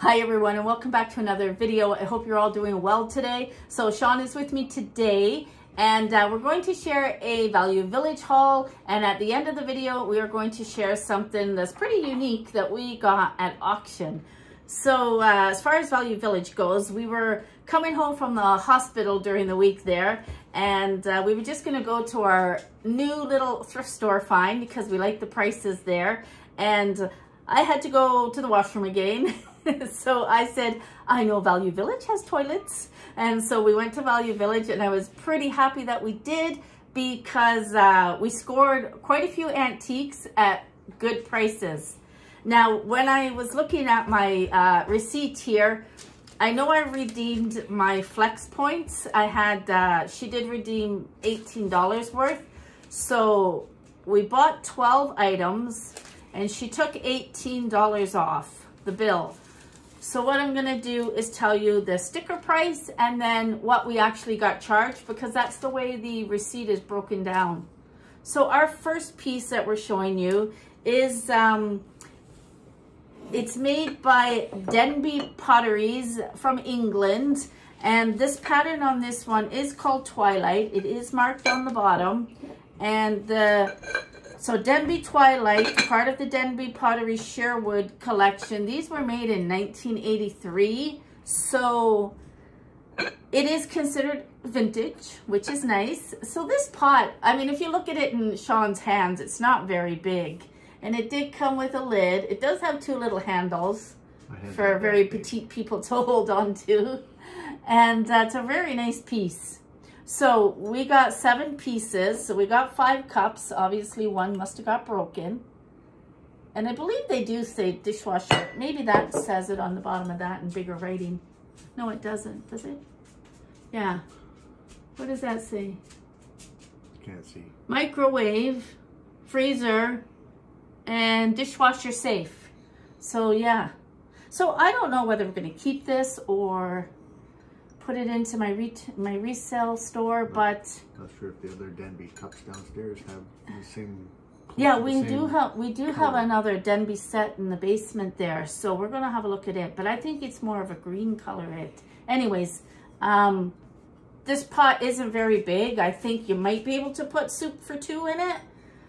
Hi everyone, and welcome back to another video. I hope you're all doing well today. So Sean is with me today, and we're going to share a Value Village haul, and at the end of the video we are going to share something that's pretty unique that we got at auction. So as far as Value Village goes, we were coming home from the hospital during the week there, and we were just going to go to our new little thrift store find because we like the prices there, and I had to go to the washroom again. So I said, I know Value Village has toilets. And so we went to Value Village, and I was pretty happy that we did because we scored quite a few antiques at good prices. Now, when I was looking at my receipt here, I know I redeemed my flex points. I had, she did redeem $18 worth. So we bought 12 items and she took $18 off the bill. So what I'm gonna do is tell you the sticker price and then what we actually got charged, because that's the way the receipt is broken down. So our first piece that we're showing you is, it's made by Denby Potteries from England. And this pattern on this one is called Twilight. It is marked on the bottom. And so Denby Twilight, part of the Denby Pottery Sherwood collection. These were made in 1983. So it is considered vintage, which is nice. So this pot, I mean, if you look at it in Sean's hands, it's not very big. And it did come with a lid. It does have two little handles for very petite people to hold on to. And it's a very nice piece. So we got 7 pieces. So we got 5 cups. Obviously one must have got broken. And I believe they do say dishwasher. Maybe that says it on the bottom of that in bigger writing. No, it doesn't, does it? Yeah. What does that say? Can't see. Microwave, freezer, and dishwasher safe. So yeah. So I don't know whether we're going to keep this or put it into my resale store, but not sure if the other Denby cups downstairs have the same. Yeah, we do have another Denby set in the basement there, so we're gonna have a look at it. But I think it's more of a green color. Anyways, this pot isn't very big. I think you might be able to put soup for 2 in it,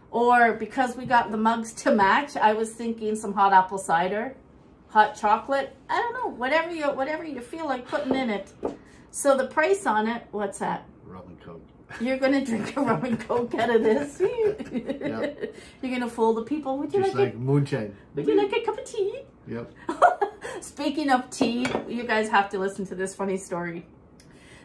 or because we got the mugs to match, I was thinking some hot apple cider, hot chocolate. I don't know, whatever you feel like putting in it. So the price on it, what's that? Rum and Coke. You're going to drink a rum and Coke out of this? Yep. You're going to fool the people. Would you just like moonshine. Would you like a cup of tea? Yep. Speaking of tea, you guys have to listen to this funny story.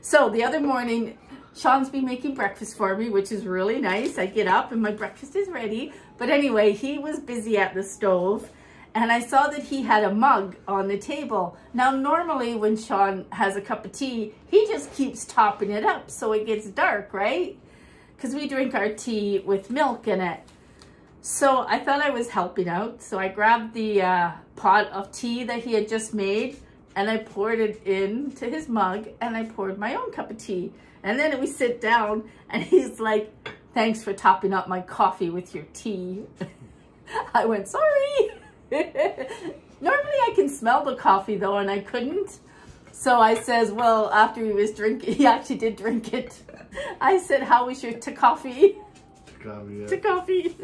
So the other morning, Sean's been making breakfast for me, which is really nice. I get up and my breakfast is ready. But anyway, he was busy at the stove. And I saw that he had a mug on the table. Now, normally when Sean has a cup of tea, he just keeps topping it up so it gets dark, right? Because we drink our tea with milk in it. So I thought I was helping out. So I grabbed the pot of tea that he had just made, and I poured it into his mug, and I poured my own cup of tea. And then we sit down, and he's like, thanks for topping up my coffee with your tea. I went, sorry. Normally I can smell the coffee though, and I couldn't. So I says, well, after he was drinking, he actually did drink it. I said, how was your coffee? Coffee, yeah. Coffee.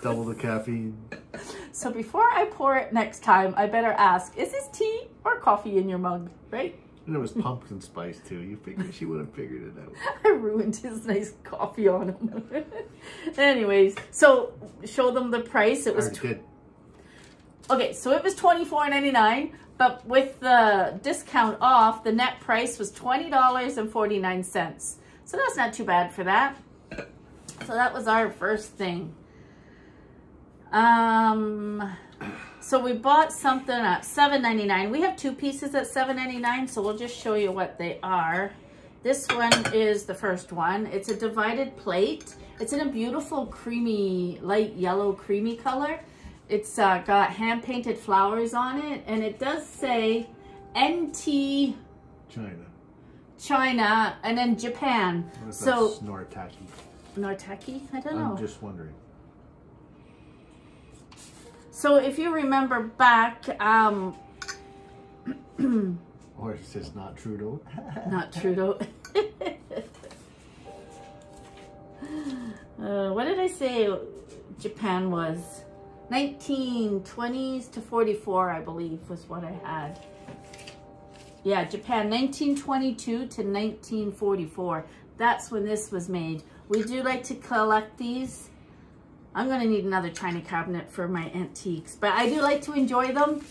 Double the caffeine. So before I pour it next time, I better ask, is this tea or coffee in your mug, right? And it was pumpkin spice too. You figured she would have figured it out. I ruined his nice coffee on him. Anyways, so show them the price. It was okay, so it was $24.99, but with the discount off, the net price was $20.49. So that's not too bad for that. So that was our first thing. So we bought something at $7.99. We have 2 pieces at $7.99, so we'll just show you what they are. This one is the first one. It's a divided plate. It's in a beautiful creamy, light yellow creamy color. It's got hand-painted flowers on it, and it does say NT China, and then Japan. So Nortaki. Nortaki? I don't know. I'm just wondering. So if you remember back, Or it's just not Trudeau. Not Trudeau. What did I say Japan was? 1920s to 44, I believe, was what I had. Yeah, Japan, 1922 to 1944. That's when this was made. We do like to collect these. I'm going to need another china cabinet for my antiques, but I do like to enjoy them.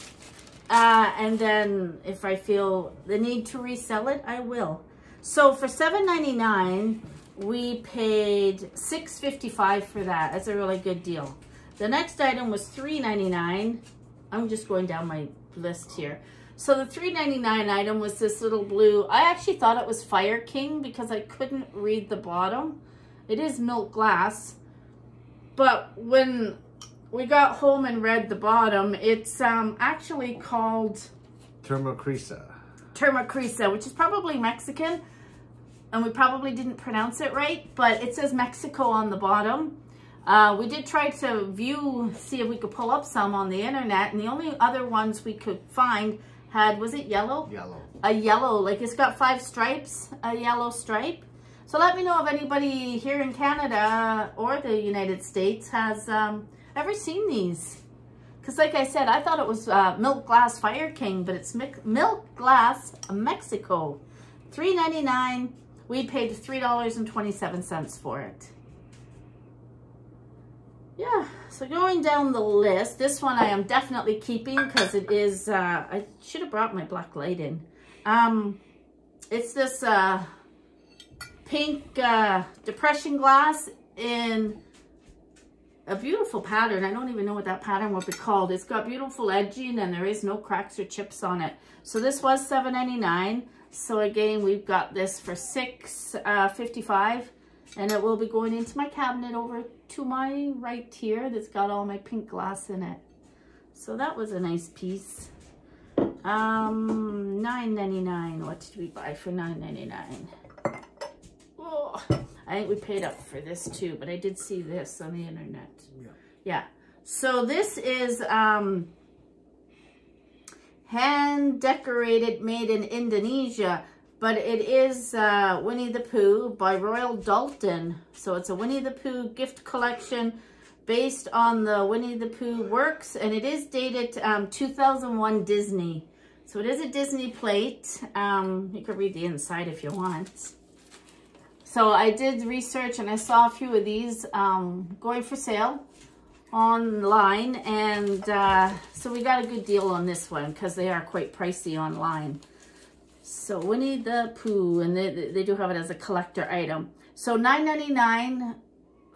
And then if I feel the need to resell it, I will. So for $7.99, we paid $6.55 for that. That's a really good deal. The next item was $3.99. I'm just going down my list here. So the $3.99 item was this little blue. I actually thought it was Fire King because I couldn't read the bottom. It is milk glass. But when we got home and read the bottom, it's actually called Termocrisa. Termocrisa, which is probably Mexican. And we probably didn't pronounce it right, but it says Mexico on the bottom. We did try to see if we could pull up some on the internet, and the only other ones we could find had, was it yellow? Yellow. A yellow, like it's got 5 stripes, a yellow stripe. So let me know if anybody here in Canada or the United States has ever seen these. Because like I said, I thought it was Milk Glass Fire King, but it's Milk Glass Mexico. $3.99. We paid $3.27 for it. Yeah, so going down the list, this one I am definitely keeping because it is, I should have brought my black light in. It's this pink depression glass in a beautiful pattern. I don't even know what that pattern would be called. It's got beautiful edging and there is no cracks or chips on it. So this was $7.99. So again, we've got this for $6.55, and it will be going into my cabinet over to my right here that's got all my pink glass in it. So that was a nice piece. $9.99. What did we buy for $9.99? Oh, I think we paid up for this too, but I did see this on the internet. Yeah. So this is hand decorated, made in Indonesia, but it is Winnie the Pooh by Royal Dalton. So it's a Winnie the Pooh gift collection based on the Winnie the Pooh works, and it is dated 2001 Disney. So it is a Disney plate. You can read the inside if you want. So I did research and I saw a few of these going for sale online, and so we got a good deal on this one because they are quite pricey online. So Winnie the Pooh, and they do have it as a collector item. So $9.99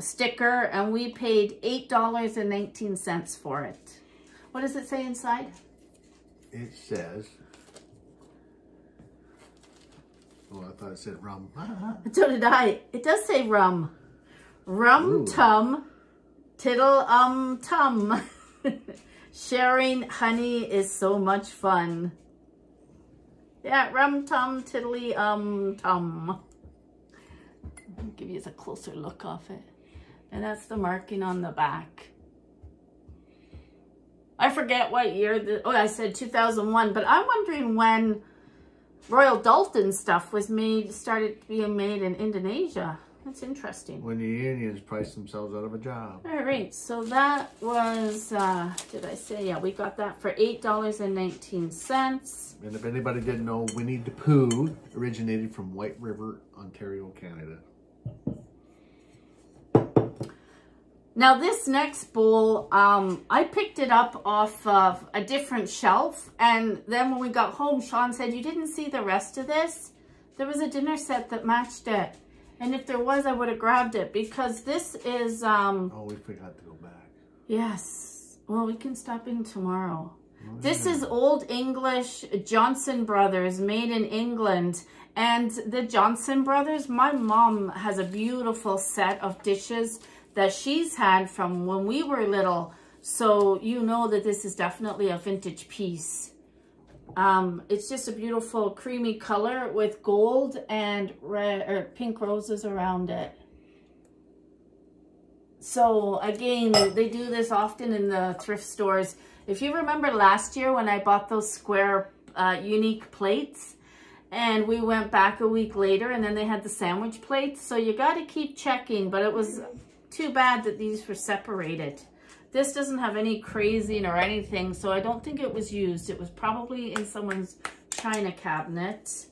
sticker, and we paid $8.19 for it. What does it say inside? It says, oh, I thought it said rum. So did I. It does say rum. Rum. Ooh. Tum. Tiddle tum. Sharing honey is so much fun. Yeah, rum tum tiddly tum. I'll give you a closer look of it. And that's the marking on the back. I forget what year, I said 2001, but I'm wondering when Royal Dalton stuff was started being made in Indonesia. That's interesting. When the Indians priced themselves out of a job. All right, so that was, did I say? Yeah, we got that for $8.19. And if anybody didn't know, Winnie the Pooh originated from White River, Ontario, Canada. Now this next bowl, I picked it up off of a different shelf, and then when we got home, Sean said, you didn't see the rest of this? There was a dinner set that matched it. And if there was, I would have grabbed it, because this is... oh, we forgot to go back. Yes. Well, we can stop in tomorrow. Oh, this is Old English Johnson Brothers, made in England. And the Johnson Brothers, my mom has a beautiful set of dishes that she's had from when we were little. So you know that this is definitely a vintage piece. It's just a beautiful creamy color with gold and red or pink roses around it. So again, they do this often in the thrift stores. If you remember last year when I bought those square unique plates. And we went back a week later, and then they had the sandwich plates. So you got to keep checking, but it was too bad that these were separated. This doesn't have any crazing or anything, so I don't think it was used. It was probably in someone's china cabinet.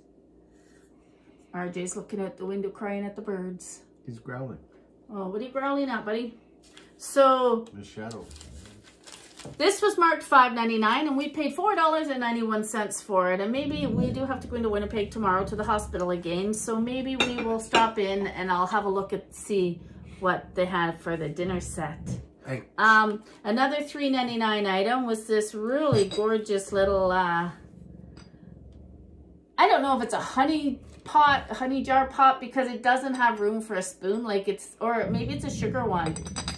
RJ's looking out the window crying at the birds. He's growling. Oh, what are you growling at, buddy? So The shadow. this was marked $5.99, and we paid $4.91 for it. And maybe we do have to go into Winnipeg tomorrow to the hospital again, so maybe we will stop in and I'll have a look at see what they had for the dinner set. Hey. Another $3.99 item was this really gorgeous little I don't know if it's a honey jar pot, because it doesn't have room for a spoon, like it's, or maybe it's a sugar one.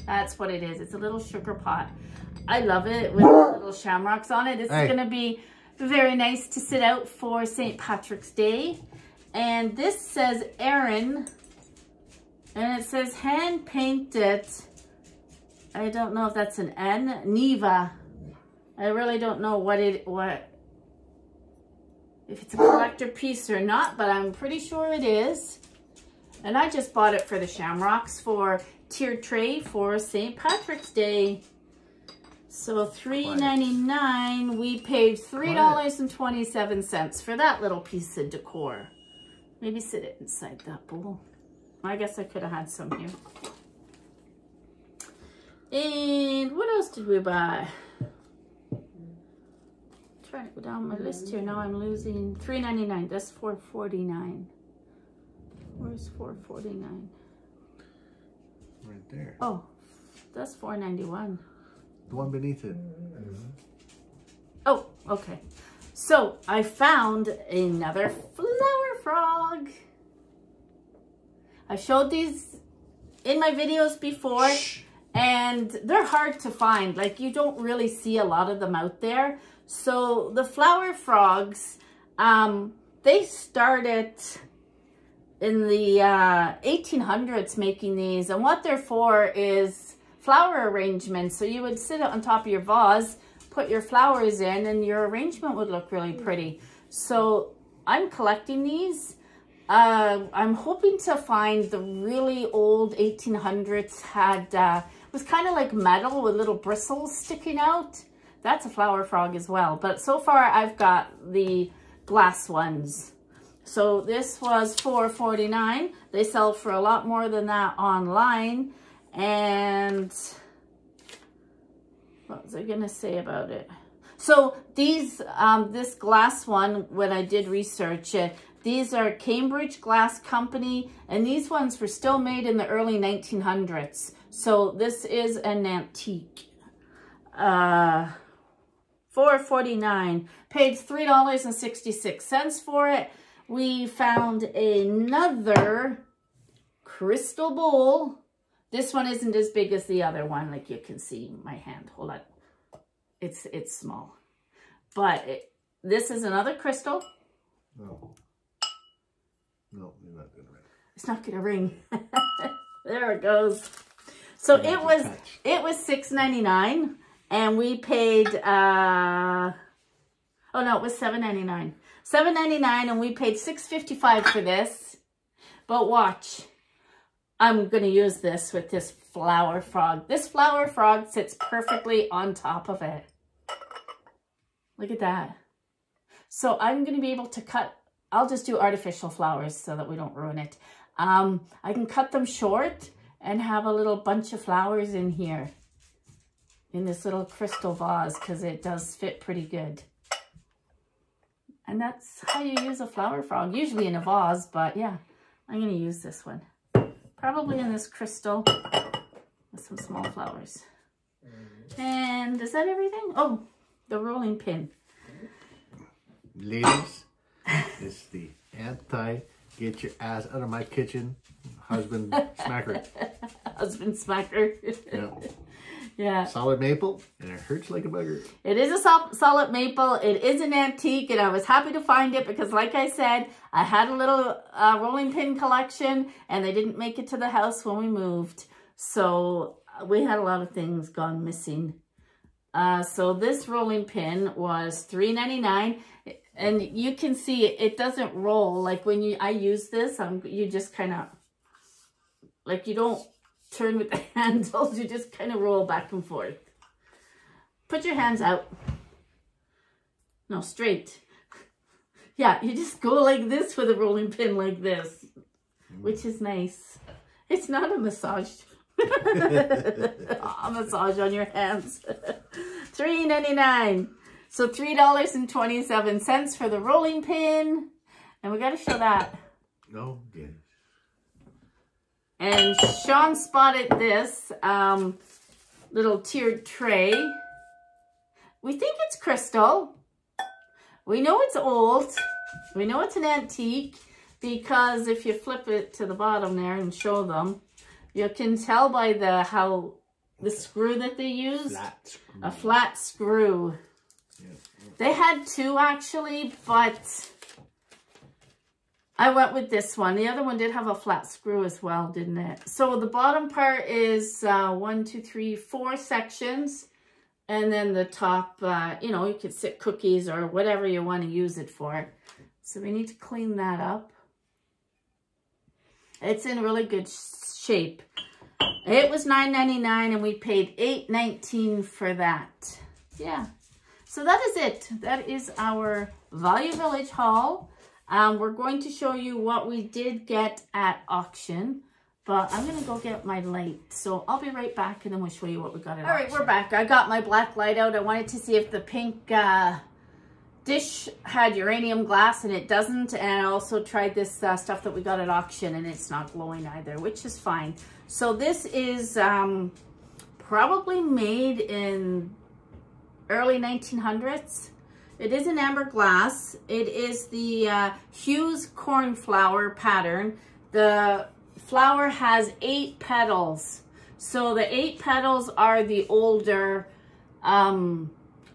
That's what it is. It's a little sugar pot. I love it with little shamrocks on it. This is going to be very nice to sit out for St. Patrick's Day. And this says Erin, and it says hand painted. I don't know if that's an N. Neva. I really don't know if it's a collector piece or not, but I'm pretty sure it is. And I just bought it for the shamrocks for tiered tray for St. Patrick's Day. So $3.99, we paid $3.27 for that little piece of decor. Maybe sit it inside that bowl. I guess I could have had some here. And what else did we buy? Trying to go down my list here. Now I'm losing $3.99. That's $4.49. Where's $4.49? Right there. Oh, that's $4.91. The one beneath it. Oh, okay. So I found another flower frog. I showed these in my videos before. Shh. And they're hard to find. Like, you don't really see a lot of them out there. So the flower frogs, they started in the 1800s making these. And what they're for is flower arrangements. So you would sit on top of your vase, put your flowers in, and your arrangement would look really pretty. So I'm collecting these. I'm hoping to find the really old 1800s had... it was kind of like metal with little bristles sticking out. That's a flower frog as well. But so far I've got the glass ones. So this was $4.49. They sell for a lot more than that online. And what was I gonna say about it? So these, this glass one, when I did research it, these are Cambridge Glass Company, and these ones were still made in the early 1900s. So this is an antique. $4.49. Paid $3.66 for it. We found another crystal bowl. This one isn't as big as the other one, like you can see my hand. Hold on. It's small. But this is another crystal. No. No, you're not gonna ring. It's not gonna ring. There it goes. So it was $6.99, and we paid oh no, it was $7.99. $7.99, and we paid $6.55 for this. But watch, I'm gonna use this with this flower frog. This flower frog sits perfectly on top of it. Look at that. So I'm gonna be able to cut. I'll just do artificial flowers so that we don't ruin it. I can cut them short and have a little bunch of flowers in here in this little crystal vase, because it does fit pretty good. And that's how you use a flower frog, usually in a vase, but yeah, I'm going to use this one. Probably in this crystal with some small flowers. And is that everything? Oh, the rolling pin. Ladies, it's the get your ass out of my kitchen husband smacker. Husband smacker. Yeah. Yeah. Solid maple, and it hurts like a bugger. It is a solid maple. It is an antique, and I was happy to find it because, like I said, I had a little rolling pin collection, and they didn't make it to the house when we moved. So we had a lot of things gone missing. So this rolling pin was $3.99. And you can see it doesn't roll. Like when I use this, you just kind of, like you don't turn with the handles, you just kind of roll back and forth. Put your hands out. No, straight. Yeah, you just go like this with a rolling pin like this, which is nice. It's not a massage. A massage on your hands. $3.99. So $3.27 for the rolling pin. And we got to show that. Oh, yes. And Sean spotted this little tiered tray. We think it's crystal. We know it's old. We know it's an antique because if you flip it to the bottom there and show them, you can tell by how the screw that they used. A flat screw. Yeah. They had two actually, but I went with this one. The other one did have a flat screw as well, didn't it? So the bottom part is 1, 2, 3, 4 sections. And then the top, you know, you could sit cookies or whatever you want to use it for. So we need to clean that up. It's in really good shape. It was $9.99 and we paid $8.19 for that. Yeah. So that is it. That is our Value Village haul. We're going to show you what we did get at auction. But I'm going to go get my light. So I'll be right back and then we'll show you what we got at auction. All right, we're back. I got my black light out. I wanted to see if the pink dish had uranium glass and it doesn't. And I also tried this stuff that we got at auction and it's not glowing either, which is fine. So this is probably made in early 1900s. It is an amber glass. It is the Hughes cornflower pattern. The flower has 8 petals. So the 8 petals are the older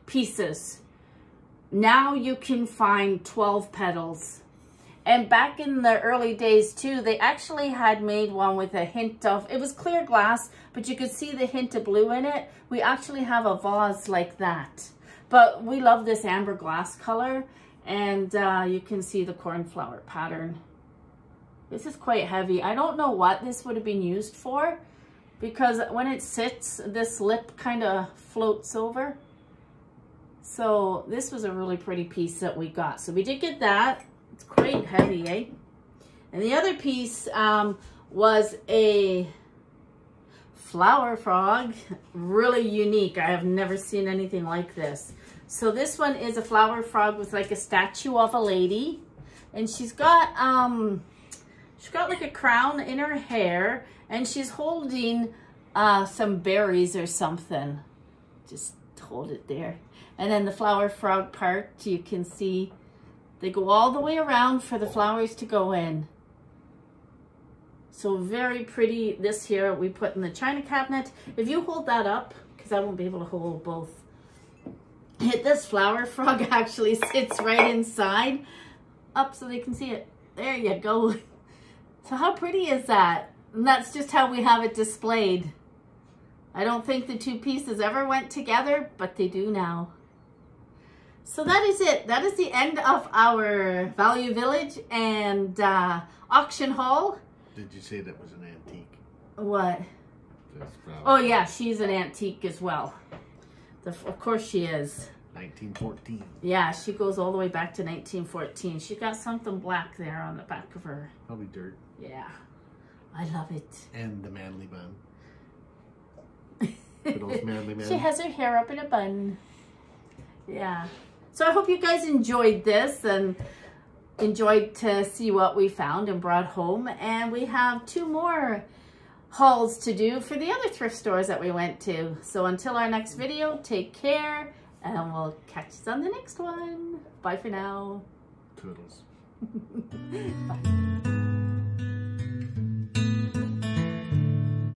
pieces. Now you can find 12 petals. And back in the early days too, they actually had made one with a hint of, it was clear glass, but you could see the hint of blue in it. We actually have a vase like that. But we love this amber glass color. And you can see the cornflower pattern. This is quite heavy. I don't know what this would have been used for, because when it sits, this lip kind of floats over. So this was a really pretty piece that we got. So we did get that. It's quite heavy, eh? And the other piece was a flower frog. Really unique. I have never seen anything like this. So this one is a flower frog with like a statue of a lady. And she's got like a crown in her hair. And she's holding some berries or something. Just hold it there. And then the flower frog part, you can see they go all the way around for the flowers to go in. So very pretty. This here we put in the china cabinet. If you hold that up, because I won't be able to hold both. This flower frog actually sits right inside. Up so they can see it. There you go. So how pretty is that? And that's just how we have it displayed. I don't think the two pieces ever went together, but they do now. So that is it. That is the end of our Value Village and auction haul. Did you say that was an antique? What? Oh yeah, she's an antique as well. Of course she is. 1914. Yeah, she goes all the way back to 1914. She got something black there on the back of her. Probably dirt. Yeah, I love it. And the manly bun. Good old manly man. She has her hair up in a bun. Yeah. So I hope you guys enjoyed this and enjoyed to see what we found and brought home. And we have 2 more hauls to do for the other thrift stores that we went to. So until our next video, take care and we'll catch you on the next one. Bye for now. Toodles. Bye.